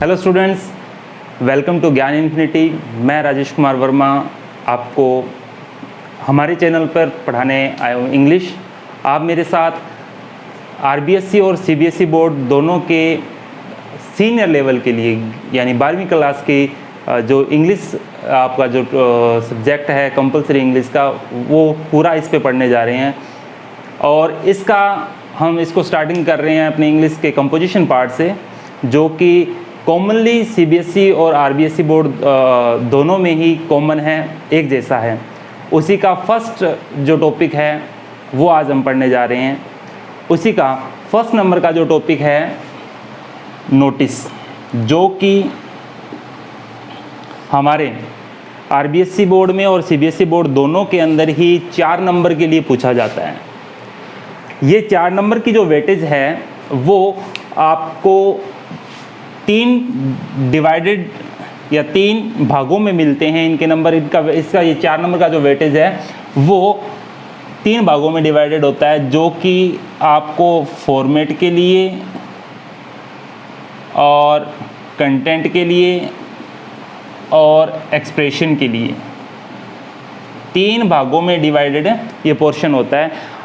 Hello students, welcome to ज्ञान infinity. मैं राजेश कुमार वर्मा आपको हमारे चैनल पर पढ़ाने आया हूँ इंग्लिश। आप मेरे साथ आरबीएसई और सीबीएसई बोर्ड दोनों के सीनियर लेवल के लिए यानी 12वीं क्लास की जो इंग्लिश आपका जो सब्जेक्ट है कंपलसरी इंग्लिश का, वो पूरा इस पे पढ़ने जा रहे हैं। और हम इसको स्टार्टिंग कर रहे हैं अपने इंग्लिश के कंपोजिशन पार्ट से, जो कि कॉमनली सीबीएसई और आरबीएसई बोर्ड दोनों में ही कॉमन है, एक जैसा है। उसी का फर्स्ट जो टॉपिक है वो आज हम पढ़ने जा रहे हैं। उसी का फर्स्ट नंबर का जो टॉपिक है नोटिस, जो कि हमारे आरबीएसई बोर्ड में और सीबीएसई बोर्ड दोनों के अंदर ही 4 नंबर के लिए पूछा जाता है। ये 4 नंबर की जो वेटेज है वो आपको 3 डिवाइडेड या 3 भागों में मिलते हैं। इनके नंबर इसका ये 4 नंबर का जो वेटेज है वो 3 भागों में डिवाइडेड होता है, जो कि आपको फॉर्मेट के लिए और कंटेंट के लिए और एक्सप्रेशन के लिए 3 भागों में डिवाइडेड ये पोर्शन होता है।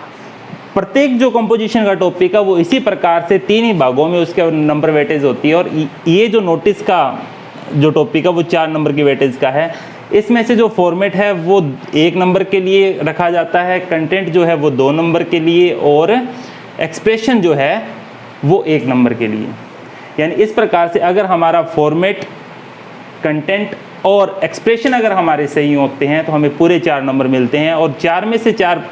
प्रत्येक जो कंपोजिशन का टॉपिक है वो इसी प्रकार से 3 ही भागों में उसके नंबर वेटेज होती है। और ये जो नोटिस का जो टॉपिक है वो 4 नंबर की वेटेज का है। इसमें से जो फॉर्मेट है वो 1 नंबर के लिए रखा जाता है, कंटेंट जो है वो 2 नंबर के लिए और एक्सप्रेशन जो है वो 1 नंबर के लिए। यानी इस प्रकार से अगर हमारा फॉर्मेट, कंटेंट और एक्सप्रेशन अगर हमारे सही होते हैं तो हमें पूरे 4 नंबर मिलते हैं। और 4 में से 4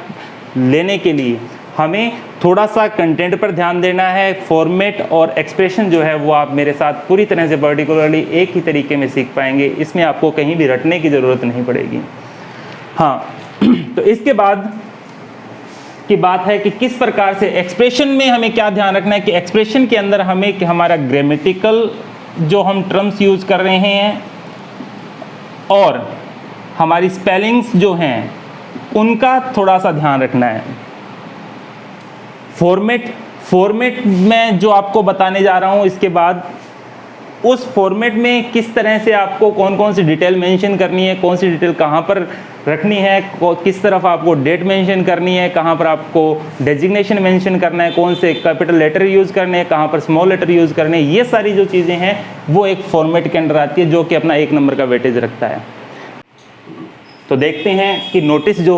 लेने के लिए हमें थोड़ा सा कंटेंट पर ध्यान देना है। फॉर्मेट और एक्सप्रेशन जो है वो आप मेरे साथ पूरी तरह से पर्टिकुलरली एक ही तरीके में सीख पाएंगे। इसमें आपको कहीं भी रटने की ज़रूरत नहीं पड़ेगी। हाँ, तो इसके बाद की बात है कि किस प्रकार से एक्सप्रेशन में हमें क्या ध्यान रखना है कि एक्सप्रेशन के अंदर हमें कि हमारा ग्रामेटिकल जो हम टर्म्स यूज़ कर रहे हैं और हमारी स्पेलिंग्स जो हैं उनका थोड़ा सा ध्यान रखना है। फॉर्मेट में जो आपको बताने जा रहा हूँ, इसके बाद उस फॉर्मेट में किस तरह से आपको कौन कौन सी डिटेल मेंशन करनी है, कौन सी डिटेल कहाँ पर रखनी है, किस तरफ आपको डेट मेंशन करनी है, कहाँ पर आपको डेजिग्नेशन मेंशन करना है, कौन से कैपिटल लेटर यूज़ करने हैं, कहाँ पर स्मॉल लेटर यूज़ करने हैं, ये सारी जो चीज़ें हैं वो एक फॉर्मेट के अंदर आती है, जो कि अपना 1 नंबर का वेटेज रखता है। तो देखते हैं कि नोटिस जो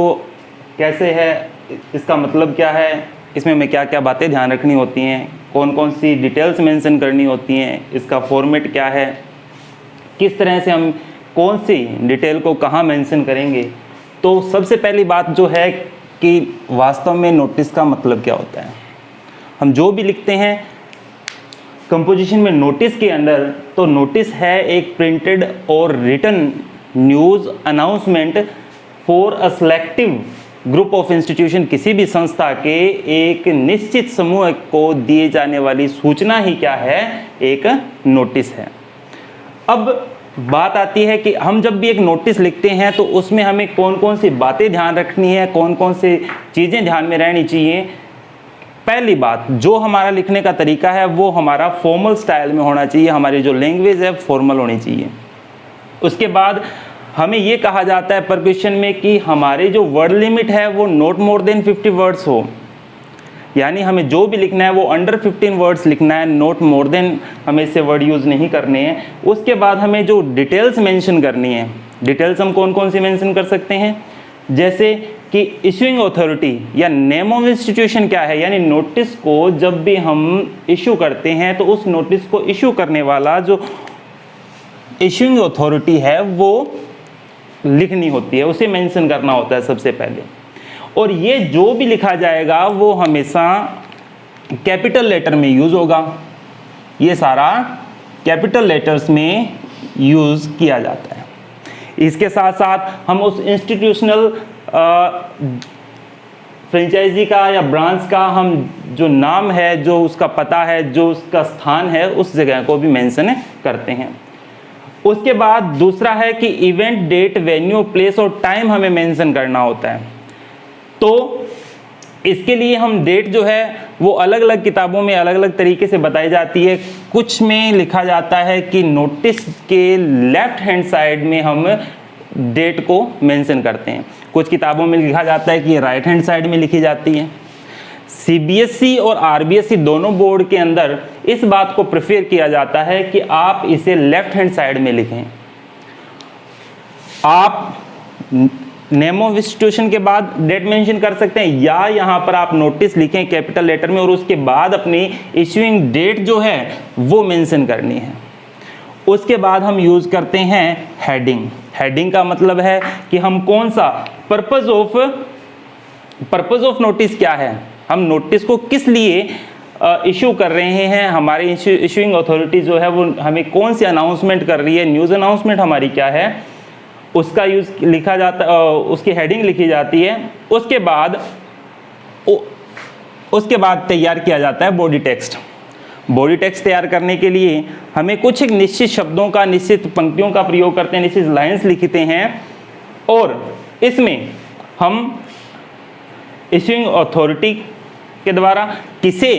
कैसे है, इसका मतलब क्या है, इसमें हमें क्या क्या बातें ध्यान रखनी होती हैं, कौन कौन सी डिटेल्स मेंशन करनी होती हैं, इसका फॉर्मेट क्या है, किस तरह से हम कौन सी डिटेल को कहाँ मेंशन करेंगे। तो सबसे पहली बात जो है कि वास्तव में नोटिस का मतलब क्या होता है। हम जो भी लिखते हैं कंपोजिशन में नोटिस के अंदर, तो नोटिस है एक प्रिंटेड और written news announcement for a selective group of institution. किसी भी संस्था के एक निश्चित समूह को दिए जाने वाली सूचना ही क्या है, एक नोटिस है। अब बात आती है कि हम जब भी एक नोटिस लिखते हैं तो उसमें हमें कौन कौन सी बातें ध्यान रखनी है, कौन कौन सी चीज़ें ध्यान में रहनी चाहिए। पहली बात, जो हमारा लिखने का तरीका है वो हमारा फॉर्मल स्टाइल में होना चाहिए, हमारी जो लैंग्वेज है फॉर्मल होनी चाहिए। उसके बाद हमें ये कहा जाता है पर क्वेश्चन में कि हमारे जो वर्ड लिमिट है वो नॉट मोर देन 50 वर्ड्स हो, यानी हमें जो भी लिखना है वो अंडर 15 वर्ड्स लिखना है, नॉट मोर देन हमें इससे वर्ड यूज़ नहीं करने हैं। उसके बाद हमें जो डिटेल्स मेंशन करनी है, डिटेल्स हम कौन कौन सी मेंशन कर सकते हैं, जैसे कि इशूइंग अथॉरिटी या नेम ऑफ इंस्टीट्यूशन क्या है, यानी नोटिस को जब भी हम इशू करते हैं तो उस नोटिस को इशू करने वाला जो इशूइंग अथॉरिटी है वो लिखनी होती है, उसे मेंशन करना होता है सबसे पहले। और ये जो भी लिखा जाएगा वो हमेशा कैपिटल लेटर में यूज़ होगा, ये सारा कैपिटल लेटर्स में यूज़ किया जाता है। इसके साथ साथ हम उस इंस्टीट्यूशनल फ्रेंचाइजी का या ब्रांच का हम जो नाम है, जो उसका पता है, जो उसका स्थान है, उस जगह को भी मेंशन करते हैं। उसके बाद दूसरा है कि इवेंट, डेट, वेन्यू, प्लेस और टाइम हमें मेंशन करना होता है। तो इसके लिए हम डेट जो है वो अलग अलग किताबों में अलग अलग तरीके से बताई जाती है। कुछ में लिखा जाता है कि नोटिस के लेफ्ट हैंड साइड में हम डेट को मेंशन करते हैं, कुछ किताबों में लिखा जाता है कि राइट हैंड साइड में लिखी जाती है। सीबीएसई और आरबीएसई दोनों बोर्ड के अंदर इस बात को प्रेफर किया जाता है कि आप इसे लेफ्ट हैंड साइड में लिखें। आप नेम ऑफ इंस्टीट्यूशन के बाद डेट मेंशन कर सकते हैं, या यहां पर आप नोटिस लिखें कैपिटल लेटर में और उसके बाद अपनी इश्यूइंग डेट जो है वो मेंशन करनी है। उसके बाद हम यूज करते हैं हेडिंग। हेडिंग का मतलब है कि हम कौन सा पर्पस ऑफ नोटिस क्या है, हम नोटिस को किस लिए इशू कर रहे हैं, हमारी इशूइंग अथॉरिटी जो है वो हमें कौन सी अनाउंसमेंट कर रही है, न्यूज़ अनाउंसमेंट हमारी क्या है, उसका यूज लिखा जाता, उसकी हेडिंग लिखी जाती है। उसके बाद तैयार किया जाता है बॉडी टेक्स्ट। बॉडी टेक्स्ट तैयार करने के लिए हमें कुछ एक निश्चित शब्दों का, निश्चित पंक्तियों का प्रयोग करते हैं, निश्चित लाइंस लिखते हैं और इसमें हम इशूइंग अथॉरिटी के द्वारा किसे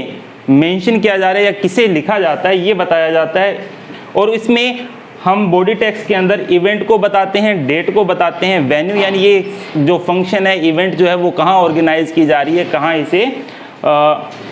मेंशन किया जा रहा है या किसे लिखा जाता है ये बताया जाता है। और इसमें हम बॉडी टेक्स्ट के अंदर इवेंट को बताते हैं, डेट को बताते हैं, वेन्यू यानी ये जो फंक्शन है, इवेंट जो है वो कहाँ ऑर्गेनाइज की जा रही है, कहाँ इसे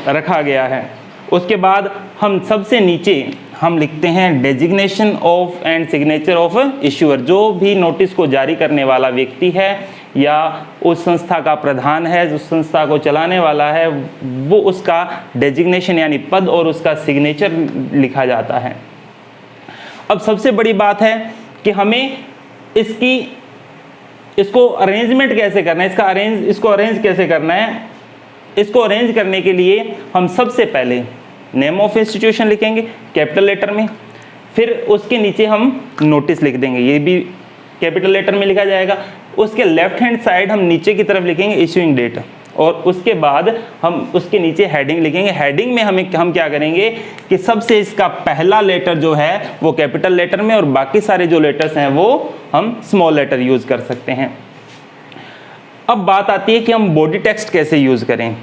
रखा गया है। उसके बाद हम सबसे नीचे हम लिखते हैं designation of and signature of issuer. जो भी नोटिस को जारी करने वाला व्यक्ति है या उस संस्था का प्रधान है, उस संस्था को चलाने वाला है, वो उसका डेजिग्नेशन यानी पद और उसका सिग्नेचर लिखा जाता है। अब सबसे बड़ी बात है कि हमें इसको अरेंजमेंट कैसे करना है, इसको अरेंज कैसे करना है। इसको अरेंज करने के लिए हम सबसे पहले नेम ऑफ इंस्टीट्यूशन लिखेंगे कैपिटल लेटर में, फिर उसके नीचे हम नोटिस लिख देंगे, ये भी कैपिटल लेटर में लिखा जाएगा। उसके लेफ्ट हैंड साइड हम नीचे की तरफ लिखेंगे इशूइंग डेट और उसके बाद हम उसके नीचे हेडिंग लिखेंगे। हेडिंग में हम क्या करेंगे कि सबसे इसका पहला लेटर जो है वो कैपिटल लेटर में और बाकी सारे जो लेटर्स हैं वो हम स्मॉल लेटर यूज कर सकते हैं। अब बात आती है कि हम बॉडी टेक्स्ट कैसे यूज करें।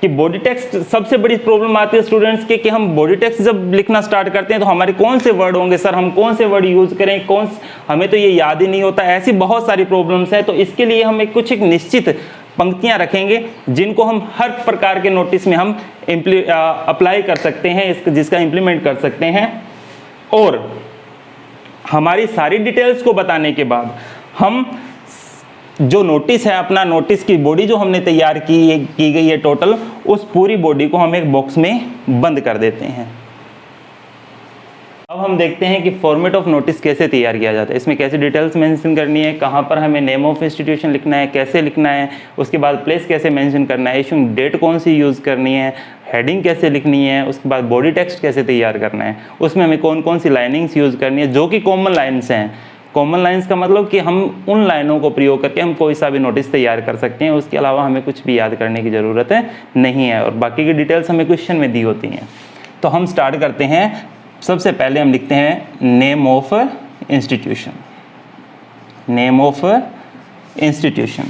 कि बॉडी टेक्स्ट सबसे बड़ी प्रॉब्लम आती है स्टूडेंट्स के कि हम बॉडी टेक्स्ट जब लिखना स्टार्ट करते हैं तो हमारे कौन से वर्ड होंगे, सर हम कौन से वर्ड यूज करें, हमें तो ये याद ही नहीं होता। ऐसी बहुत सारी प्रॉब्लम्स हैं, तो इसके लिए हम कुछ एक निश्चित पंक्तियां रखेंगे जिनको हम हर प्रकार के नोटिस में हम अप्लाई कर सकते हैं, जिसका इम्प्लीमेंट कर सकते हैं। और हमारी सारी डिटेल्स को बताने के बाद हम जो नोटिस है, अपना नोटिस की बॉडी जो हमने तैयार की गई है टोटल, उस पूरी बॉडी को हम एक बॉक्स में बंद कर देते हैं। अब हम देखते हैं कि फॉर्मेट ऑफ नोटिस कैसे तैयार किया जाता है, इसमें कैसे डिटेल्स मेंशन करनी है, कहाँ पर हमें नेम ऑफ इंस्टीट्यूशन लिखना है, कैसे लिखना है, उसके बाद प्लेस कैसे मेंशन करना है, इशूइंग डेट कौन सी यूज़ करनी है, हेडिंग कैसे लिखनी है, उसके बाद बॉडी टेक्स्ट कैसे तैयार करना है, उसमें हमें कौन कौन सी लाइनिंग्स यूज़ करनी है जो कि कॉमन लाइन्स हैं। कॉमन लाइन्स का मतलब कि हम उन लाइनों को प्रयोग करके हम कोई सा भी नोटिस तैयार कर सकते हैं, उसके अलावा हमें कुछ भी याद करने की ज़रूरत नहीं है और बाकी की डिटेल्स हमें क्वेश्चन में दी होती हैं। तो हम स्टार्ट करते हैं। सबसे पहले हम लिखते हैं name of institution. Name of institution,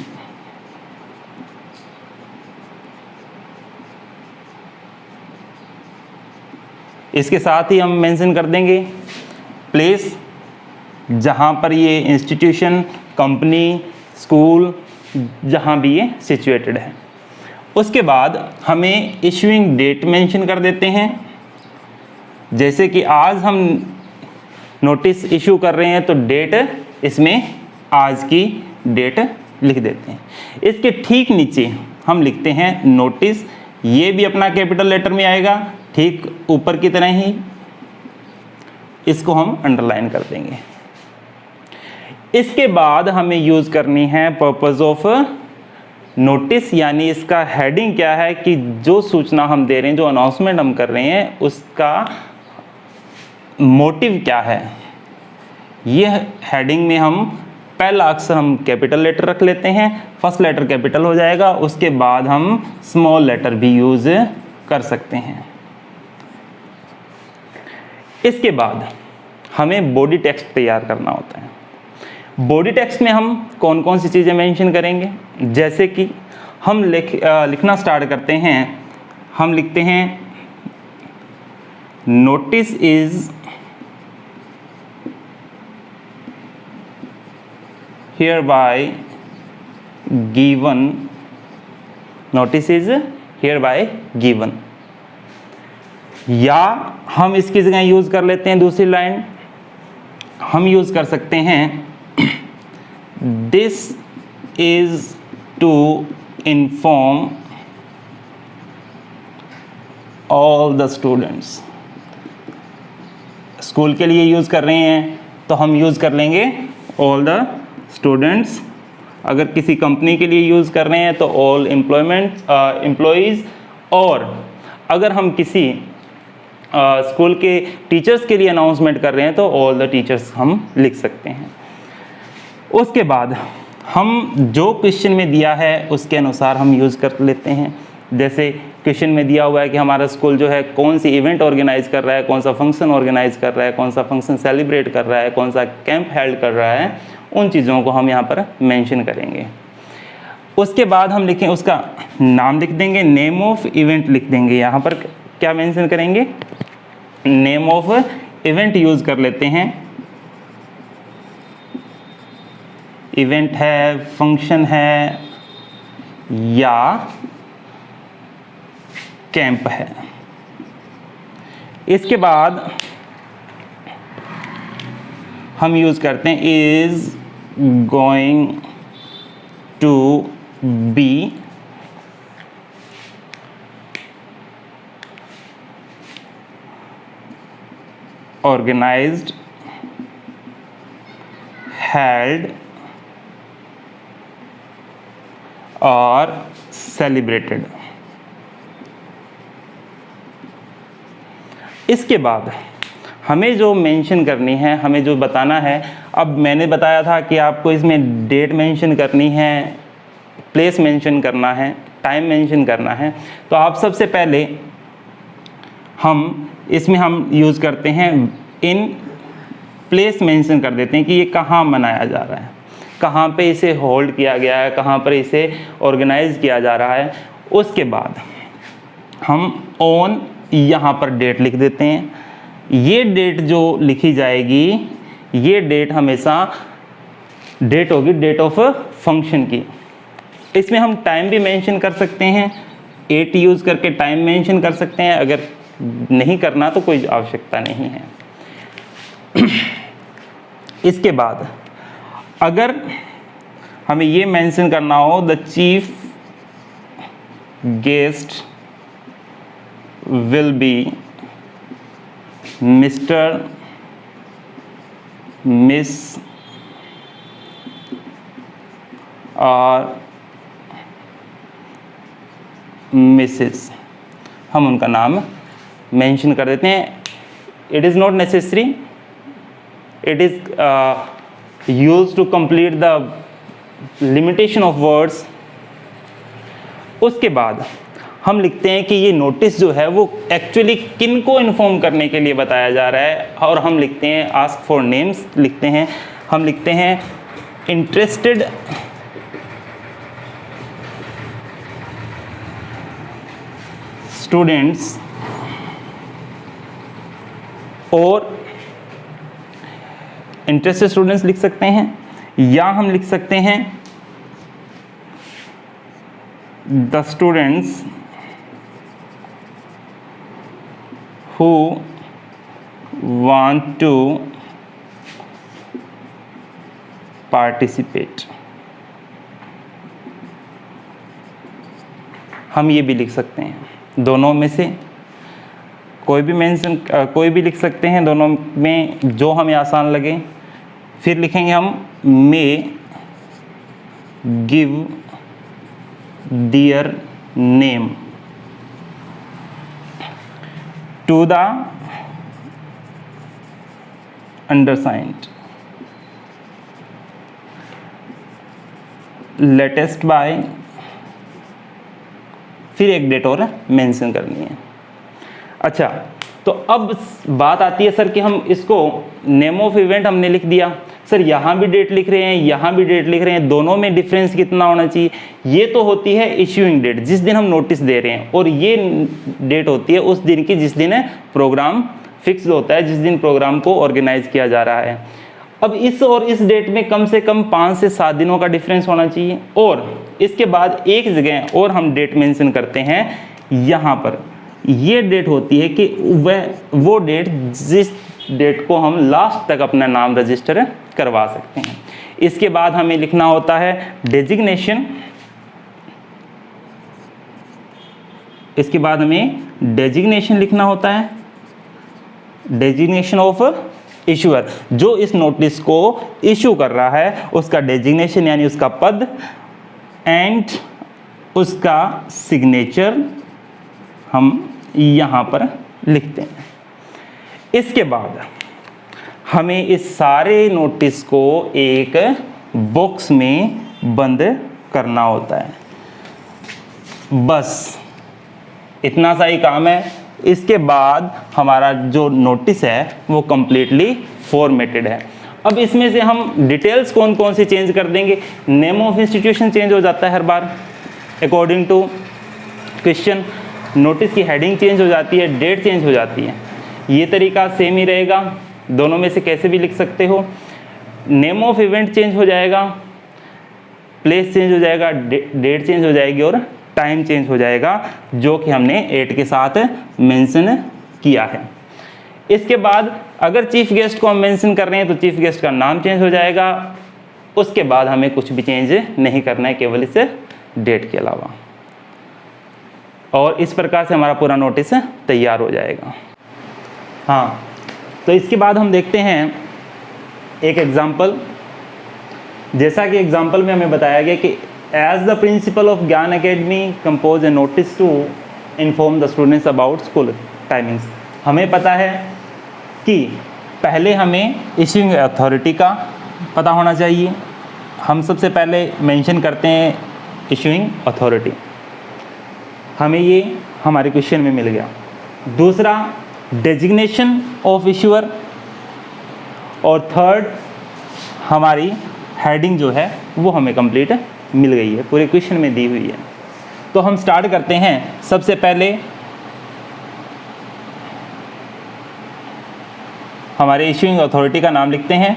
इसके साथ ही हम मेंशन कर देंगे प्लेस जहाँ पर ये इंस्टीट्यूशन, कंपनी, स्कूल, जहाँ भी ये सिचुएटेड है। उसके बाद हमें इशूइंग डेट मेंशन कर देते हैं, जैसे कि आज हम नोटिस इशू कर रहे हैं तो डेट इसमें आज की डेट लिख देते हैं। इसके ठीक नीचे हम लिखते हैं नोटिस, ये भी अपना कैपिटल लेटर में आएगा, ठीक ऊपर की तरह ही इसको हम अंडरलाइन कर देंगे। इसके बाद हमें यूज करनी है पर्पस ऑफ नोटिस, यानी इसका हेडिंग क्या है कि जो सूचना हम दे रहे हैं, जो अनाउंसमेंट हम कर रहे हैं, उसका मोटिव क्या है। यह हेडिंग में हम पहला अक्षर हम कैपिटल लेटर रख लेते हैं, फर्स्ट लेटर कैपिटल हो जाएगा, उसके बाद हम स्मॉल लेटर भी यूज कर सकते हैं। इसके बाद हमें बॉडी टेक्स्ट तैयार करना होता है। बॉडी टेक्स्ट में हम कौन कौन सी चीज़ें मेंशन करेंगे, जैसे कि हम लिखना स्टार्ट करते हैं। हम लिखते हैं notice is hereby given, notice is hereby given। या हम इसकी जगह यूज कर लेते हैं दूसरी लाइन, हम यूज कर सकते हैं this is to inform all the students. School के लिए यूज कर रहे हैं तो हम यूज कर लेंगे ऑल द स्टूडेंट्स। अगर किसी कंपनी के लिए यूज़ कर रहे हैं तो ऑल एम्प्लॉयज़। और अगर हम किसी स्कूल के टीचर्स के लिए अनाउंसमेंट कर रहे हैं तो ऑल द टीचर्स हम लिख सकते हैं। उसके बाद हम जो क्वेश्चन में दिया है उसके अनुसार हम यूज़ कर लेते हैं। जैसे क्वेश्चन में दिया हुआ है कि हमारा स्कूल जो है कौन सी इवेंट ऑर्गेनाइज कर रहा है, कौन सा फंक्शन ऑर्गेनाइज कर रहा है, कौन सा फंक्शन सेलिब्रेट कर रहा है, कौन सा कैंप हेल्ड कर रहा है, उन चीज़ों को हम यहाँ पर मेंशन करेंगे। उसके बाद हम लिखें, उसका नाम लिख देंगे, नेम ऑफ इवेंट लिख देंगे। यहाँ पर क्या मेंशन करेंगे, नेम ऑफ इवेंट यूज़ कर लेते हैं। इवेंट है, फंक्शन है या कैंप है। इसके बाद हम यूज़ करते हैं is going to be organized, held और celebrated। इसके बाद हमें जो मेंशन करनी है, हमें जो बताना है, अब मैंने बताया था कि आपको इसमें डेट मेंशन करनी है, प्लेस मेंशन करना है, टाइम मेंशन करना है। तो आप सबसे पहले इसमें हम यूज़ करते हैं इन प्लेस मेंशन कर देते हैं कि ये कहाँ मनाया जा रहा है, कहाँ पे इसे होल्ड किया गया है, कहाँ पर इसे ऑर्गेनाइज किया जा रहा है। उसके बाद हम ऑन यहाँ पर डेट लिख देते हैं। ये डेट जो लिखी जाएगी, ये डेट हमेशा डेट होगी डेट ऑफ फंक्शन की। इसमें हम टाइम भी मेंशन कर सकते हैं, 8 यूज़ करके टाइम मेंशन कर सकते हैं। अगर नहीं करना तो कोई आवश्यकता नहीं है। इसके बाद अगर हमें ये मेंशन करना हो the chief guest will be mister, miss और मिसेस, हम उनका नाम मेंशन कर देते हैं। It is not necessary, it is used to complete the limitation of words. उसके बाद हम लिखते हैं कि ये नोटिस जो है वो एक्चुअली किन को इन्फॉर्म करने के लिए बताया जा रहा है, और हम लिखते हैं आस्क फॉर नेम्स लिखते हैं। हम लिखते हैं इंटरेस्टेड स्टूडेंट्स, और इंटरेस्टेड स्टूडेंट्स लिख सकते हैं, या हम लिख सकते हैं the students who want to participate। हम ये भी लिख सकते हैं, दोनों में से कोई भी मेंशन कोई भी लिख सकते हैं, दोनों में जो हमें आसान लगे। फिर लिखेंगे हम may give their name to the undersigned latest by, फिर एक डेट और मेंशन करनी है। अच्छा, तो अब बात आती है सर कि हम इसको नेम ऑफ इवेंट हमने लिख दिया, सर यहाँ भी डेट लिख रहे हैं, यहाँ भी डेट लिख रहे हैं, दोनों में डिफरेंस कितना होना चाहिए? ये तो होती है इश्यूइंग डेट, जिस दिन हम नोटिस दे रहे हैं, और ये डेट होती है उस दिन की जिस दिन प्रोग्राम फिक्स होता है, जिस दिन प्रोग्राम को ऑर्गेनाइज किया जा रहा है। अब इस और इस डेट में कम से कम 5 से 7 दिनों का डिफरेंस होना चाहिए। और इसके बाद एक जगह और हम डेट मेंशन करते हैं, यहाँ पर ये डेट होती है कि वो डेट जिस डेट को हम लास्ट तक अपना नाम रजिस्टर करवा सकते हैं। इसके बाद हमें लिखना होता है डेजिग्नेशन, इसके बाद हमें डेजिग्नेशन लिखना होता है, डेजिग्नेशन ऑफ इशूअर, जो इस नोटिस को इशू कर रहा है उसका डेजिग्नेशन यानी उसका पद, एंड उसका सिग्नेचर हम यहाँ पर लिखते हैं। इसके बाद हमें इस सारे नोटिस को एक बॉक्स में बंद करना होता है, बस इतना सा ही काम है। इसके बाद हमारा जो नोटिस है वो कंप्लीटली फॉर्मेटेड है। अब इसमें से हम डिटेल्स कौन कौन सी चेंज कर देंगे? नेम ऑफ इंस्टीट्यूशन चेंज हो जाता है हर बार अकॉर्डिंग टू क्वेश्चन, नोटिस की हेडिंग चेंज हो जाती है, डेट चेंज हो जाती है। ये तरीका सेम ही रहेगा, दोनों में से कैसे भी लिख सकते हो। नेम ऑफ इवेंट चेंज हो जाएगा, प्लेस चेंज हो जाएगा, डेट चेंज हो जाएगी और टाइम चेंज हो जाएगा, जो कि हमने 8 के साथ मेंशन किया है। इसके बाद अगर चीफ गेस्ट को हम मेंशन कर रहे हैं तो चीफ गेस्ट का नाम चेंज हो जाएगा। उसके बाद हमें कुछ भी चेंज नहीं करना है, केवल इस डेट के अलावा। और इस प्रकार से हमारा पूरा नोटिस तैयार हो जाएगा। हाँ, तो इसके बाद हम देखते हैं एक एग्जाम्पल। जैसा कि एग्जाम्पल में हमें बताया गया कि as the principal of Gyan academy compose a notice to inform the students about school timings. हमें पता है कि पहले हमें इश्यूइंग अथॉरिटी का पता होना चाहिए। हम सबसे पहले मेंशन करते हैं इश्यूइंग अथॉरिटी, हमें ये हमारे क्वेश्चन में मिल गया। दूसरा डेजिग्नेशन ऑफ इश्यूअर, और थर्ड हमारी हेडिंग जो है वो हमें कंप्लीट मिल गई है, पूरे क्वेश्चन में दी हुई है। तो हम स्टार्ट करते हैं। सबसे पहले हमारे इश्यूइंग अथॉरिटी का नाम लिखते हैं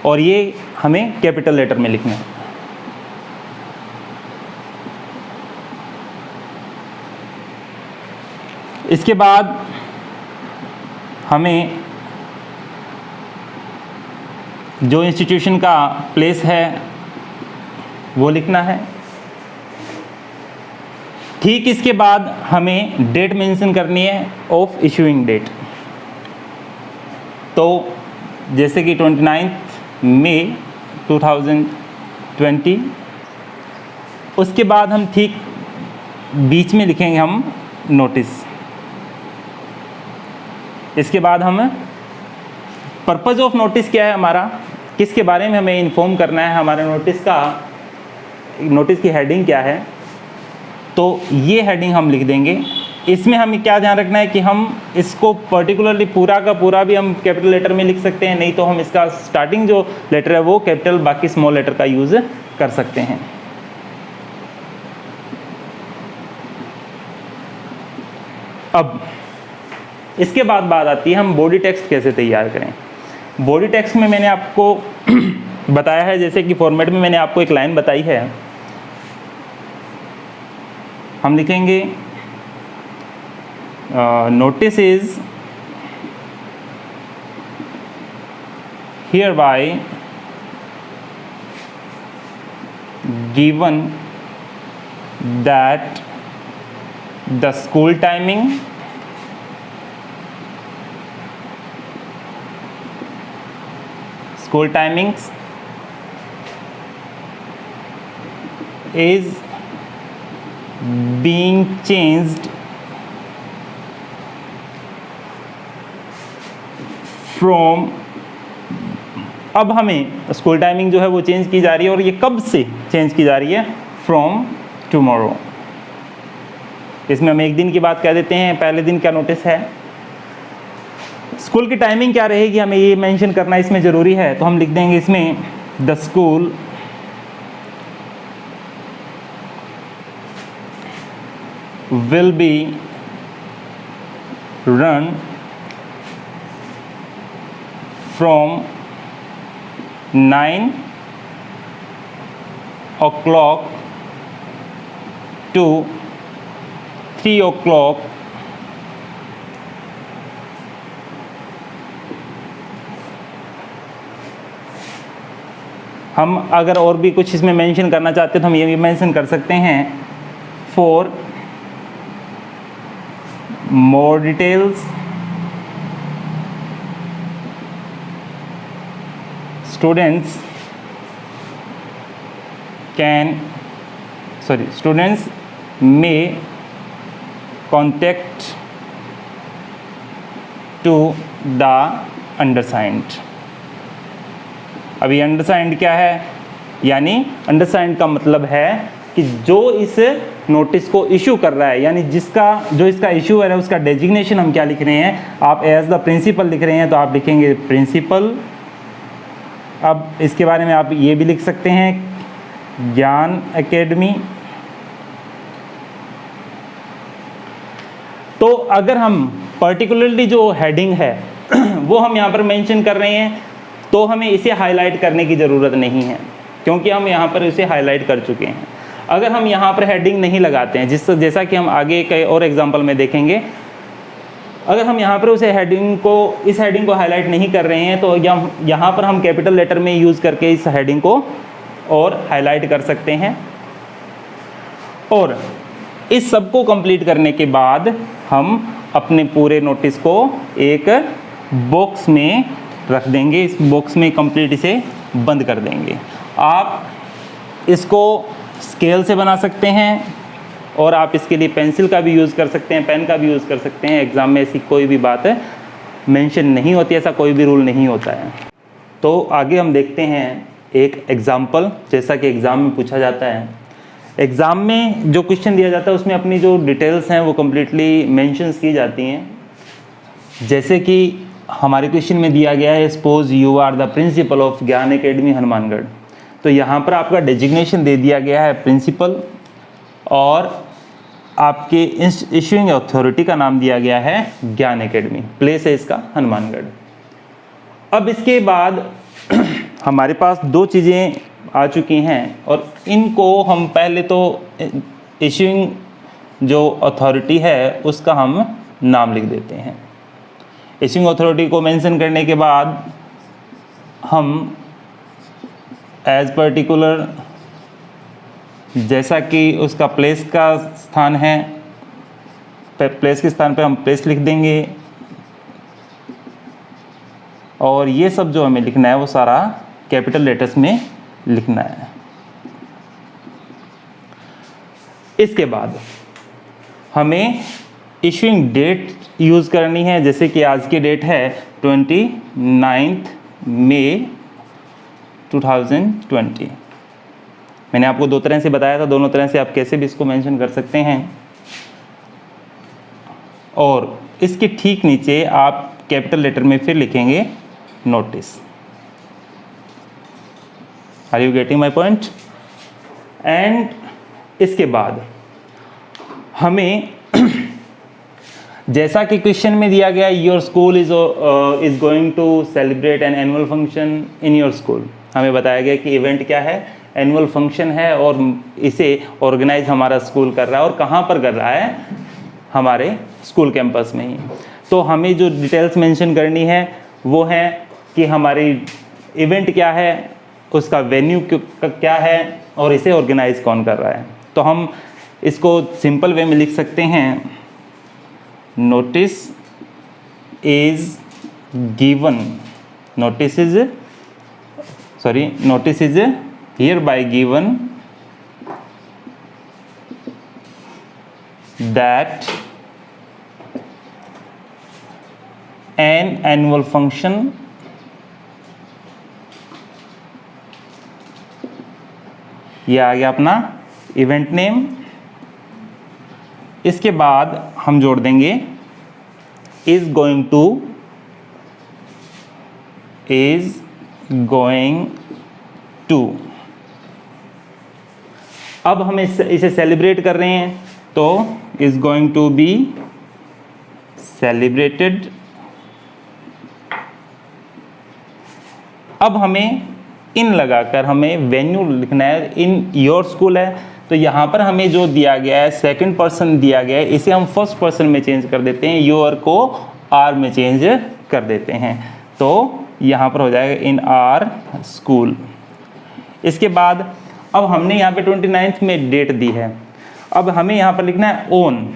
और ये हमें कैपिटल लेटर में लिखना है। इसके बाद हमें जो इंस्टीट्यूशन का प्लेस है वो लिखना है। ठीक इसके बाद हमें डेट मेंशन करनी है ऑफ इशूइंग डेट। तो जैसे कि 29 मई 2020, उसके बाद हम ठीक बीच में लिखेंगे हम नोटिस। इसके बाद हम पर्पज़ ऑफ नोटिस क्या है हमारा, किसके बारे में हमें इन्फॉर्म करना है, हमारे नोटिस की हेडिंग क्या है, तो ये हेडिंग हम लिख देंगे। इसमें हमें क्या ध्यान रखना है कि हम इसको पर्टिकुलरली पूरा का पूरा भी हम कैपिटल लेटर में लिख सकते हैं, नहीं तो हम इसका स्टार्टिंग जो लेटर है वो कैपिटल, बाकी स्मॉल लेटर का यूज़ कर सकते हैं। अब इसके बाद बात आती है हम बॉडी टेक्स्ट कैसे तैयार करें। बॉडी टेक्स्ट में मैंने आपको बताया है, जैसे कि फॉर्मेट में मैंने आपको एक लाइन बताई है। हम लिखेंगे notice is hereby given that the school timings is being changed from, अब हमें स्कूल टाइमिंग जो है वो चेंज की जा रही है, और ये कब से चेंज की जा रही है, फ्रॉम टुमारो। इसमें हम एक दिन की बात कह देते हैं, पहले दिन का नोटिस है। स्कूल की टाइमिंग क्या रहेगी हमें ये मेंशन करना इसमें ज़रूरी है, तो हम लिख देंगे इसमें the school will be run from 9 o'clock to 3 o'clock हम अगर और भी कुछ इसमें मेंशन करना चाहते हैं तो हम ये भी मेंशन कर सकते हैं। For more details students may contact to the undersigned। अभी अंडरसाइंड क्या है, यानी अंडरसाइंड का मतलब है कि जो इस नोटिस को इशू कर रहा है, यानी जो इसका इशूअर है उसका डेजिग्नेशन हम क्या लिख रहे हैं। आप एज द प्रिंसिपल लिख रहे हैं तो आप लिखेंगे प्रिंसिपल। अब इसके बारे में आप ये भी लिख सकते हैं ज्ञान एकेडमी। तो अगर हम पर्टिकुलरली जो हेडिंग है वो हम यहाँ पर मेंशन कर रहे हैं तो हमें इसे हाईलाइट करने की ज़रूरत नहीं है, क्योंकि हम यहाँ पर इसे हाईलाइट कर चुके हैं। अगर हम यहाँ पर हेडिंग नहीं लगाते हैं, जैसा कि हम आगे कई और एग्जांपल में देखेंगे, अगर हम यहाँ पर इस हेडिंग को हाईलाइट नहीं कर रहे हैं तो यहाँ पर हम कैपिटल लेटर में यूज़ करके इस हेडिंग को और हाईलाइट कर सकते हैं। और इस सब को कंप्लीट करने के बाद हम अपने पूरे नोटिस को एक बॉक्स में रख देंगे। इस बॉक्स में कंप्लीट इसे बंद कर देंगे। आप इसको स्केल से बना सकते हैं और आप इसके लिए पेंसिल का भी यूज़ कर सकते हैं, पेन का भी यूज़ कर सकते हैं। एग्ज़ाम में ऐसी कोई भी बात मेंशन नहीं होती, ऐसा कोई भी रूल नहीं होता है। तो आगे हम देखते हैं एक एग्ज़ाम्पल, जैसा कि एग्ज़ाम में पूछा जाता है। एग्ज़ाम में जो क्वेश्चन दिया जाता है उसमें अपनी जो डिटेल्स हैं वो कम्प्लीटली मेंशंस की जाती हैं। जैसे कि हमारे क्वेश्चन में दिया गया है, suppose you are the principal of Gyan academy Hanumangarh. तो यहाँ पर आपका डेजिग्नेशन दे दिया गया है प्रिंसिपल और आपके इशूइंग अथॉरिटी का नाम दिया गया है ज्ञान एकेडमी, प्लेस है इसका हनुमानगढ़। अब इसके बाद हमारे पास दो चीज़ें आ चुकी हैं और इनको हम पहले तो इशूइंग जो अथॉरिटी है उसका हम नाम लिख देते हैं। इशूइंग अथॉरिटी को मेंशन करने के बाद हम एज पर्टिकुलर, जैसा कि उसका प्लेस का स्थान है, प्लेस के स्थान पर हम प्लेस लिख देंगे और ये सब जो हमें लिखना है वो सारा कैपिटल लेटर्स में लिखना है। इसके बाद हमें इशूइंग डेट यूज़ करनी है। जैसे कि आज की डेट है 29 मई 2020। मैंने आपको दो तरह से बताया था, दोनों तरह से आप कैसे भी इसको मेंशन कर सकते हैं। और इसके ठीक नीचे आप कैपिटल लेटर में फिर लिखेंगे notice. Are you getting my point? And इसके बाद हमें जैसा कि क्वेश्चन में दिया गया, your school is going to celebrate an annual function in your school. हमें बताया गया कि इवेंट क्या है, एनुअल फंक्शन है और इसे ऑर्गेनाइज हमारा स्कूल कर रहा है। और कहाँ पर कर रहा है? हमारे स्कूल कैंपस में ही। तो हमें जो डिटेल्स मेंशन करनी है वो है कि हमारी इवेंट क्या है, उसका वेन्यू क्या है और इसे ऑर्गेनाइज कौन कर रहा है। तो हम इसको सिंपल वे में लिख सकते हैं, notice is given, notice is hereby given that an annual function ये आ गया अपना इवेंट नेम। इसके बाद हम जोड़ देंगे is going to is going to। अब हम इसे सेलिब्रेट कर रहे हैं तो is going to be celebrated। अब हमें इन लगाकर हमें वेन्यू लिखना है। इन योर स्कूल है तो यहाँ पर हमें जो दिया गया है सेकंड पर्सन दिया गया है, इसे हम फर्स्ट पर्सन में चेंज कर देते हैं, योर को आर में चेंज कर देते हैं। तो यहाँ पर हो जाएगा इन आर स्कूल। इसके बाद अब हमने यहाँ पे 29 में डेट दी है, अब हमें यहाँ पर लिखना है ओन।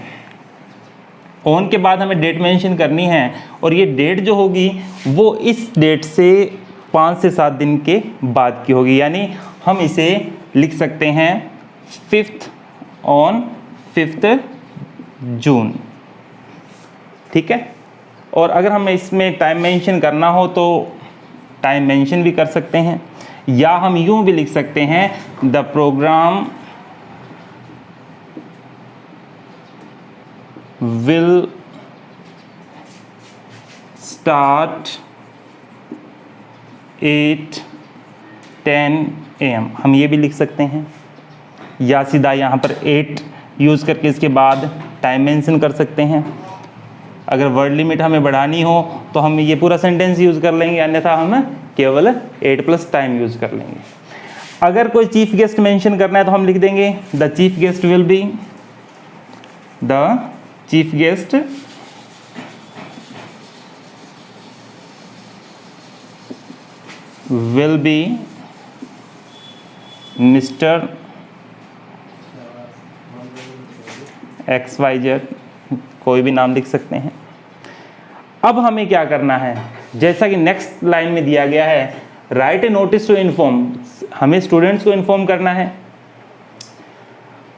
ओन के बाद हमें डेट मेंशन करनी है और ये डेट जो होगी वो इस डेट से 5 से 7 दिन के बाद की होगी, यानी हम इसे लिख सकते हैं 5th ऑन 5th जून। ठीक है। और अगर हमें इसमें टाइम मेंशन करना हो तो टाइम मेंशन भी कर सकते हैं, या हम यूं भी लिख सकते हैं the programme will start 8:10 AM, हम ये भी लिख सकते हैं, या सीधा यहाँ पर 8 यूज़ करके इसके बाद टाइम मेंशन कर सकते हैं। अगर वर्ड लिमिट हमें बढ़ानी हो तो हम ये पूरा सेंटेंस यूज़ कर लेंगे, अन्यथा हम केवल 8+ टाइम यूज़ कर लेंगे। अगर कोई चीफ गेस्ट मेंशन करना है तो हम लिख देंगे the chief guest will B, the chief guest will be mister XYZ, कोई भी नाम लिख सकते हैं। अब हमें क्या करना है, जैसा कि नेक्स्ट लाइन में दिया गया है write a notice to inform, हमें स्टूडेंट्स को इन्फॉर्म करना है,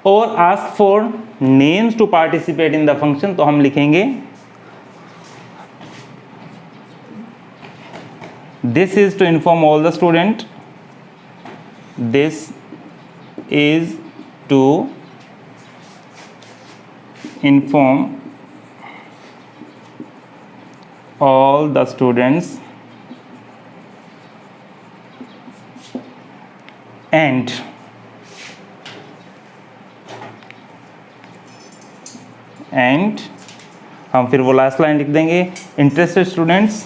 और ask for names to participate in the function, तो हम लिखेंगे this is to inform all the student, this is to inform all the students and हम फिर वो लास्ट लाइन लिख देंगे interested students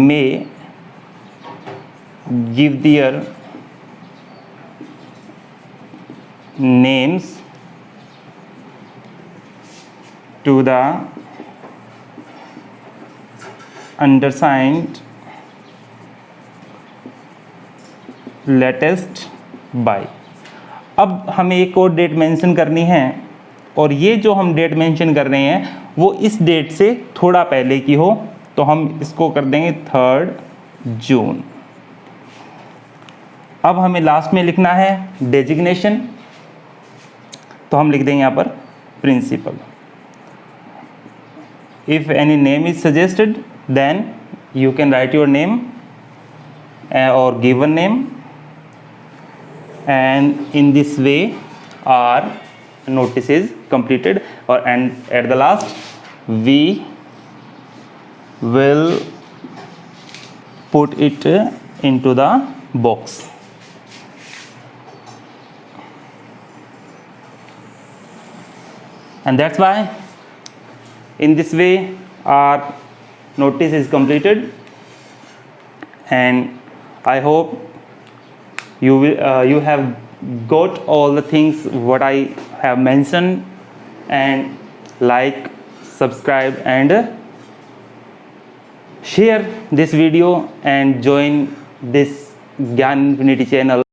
may give their names to the undersigned latest by। अब हमें एक और डेट मेंशन करनी है, और ये जो हम डेट मेंशन कर रहे हैं वो इस डेट से थोड़ा पहले की हो, तो हम इसको कर देंगे 3rd जून। अब हमें लास्ट में लिखना है डेजिग्नेशन, तो हम लिख देंगे यहाँ पर principal. If any name is suggested then you can write your name और given name, and in this way our notice is completed, or and at the last we will put it into the box। And that's why in this way our notice is completed, and I hope you have got all the things what I have mentioned, and like, subscribe and share this video and join this Gyan Infinity channel.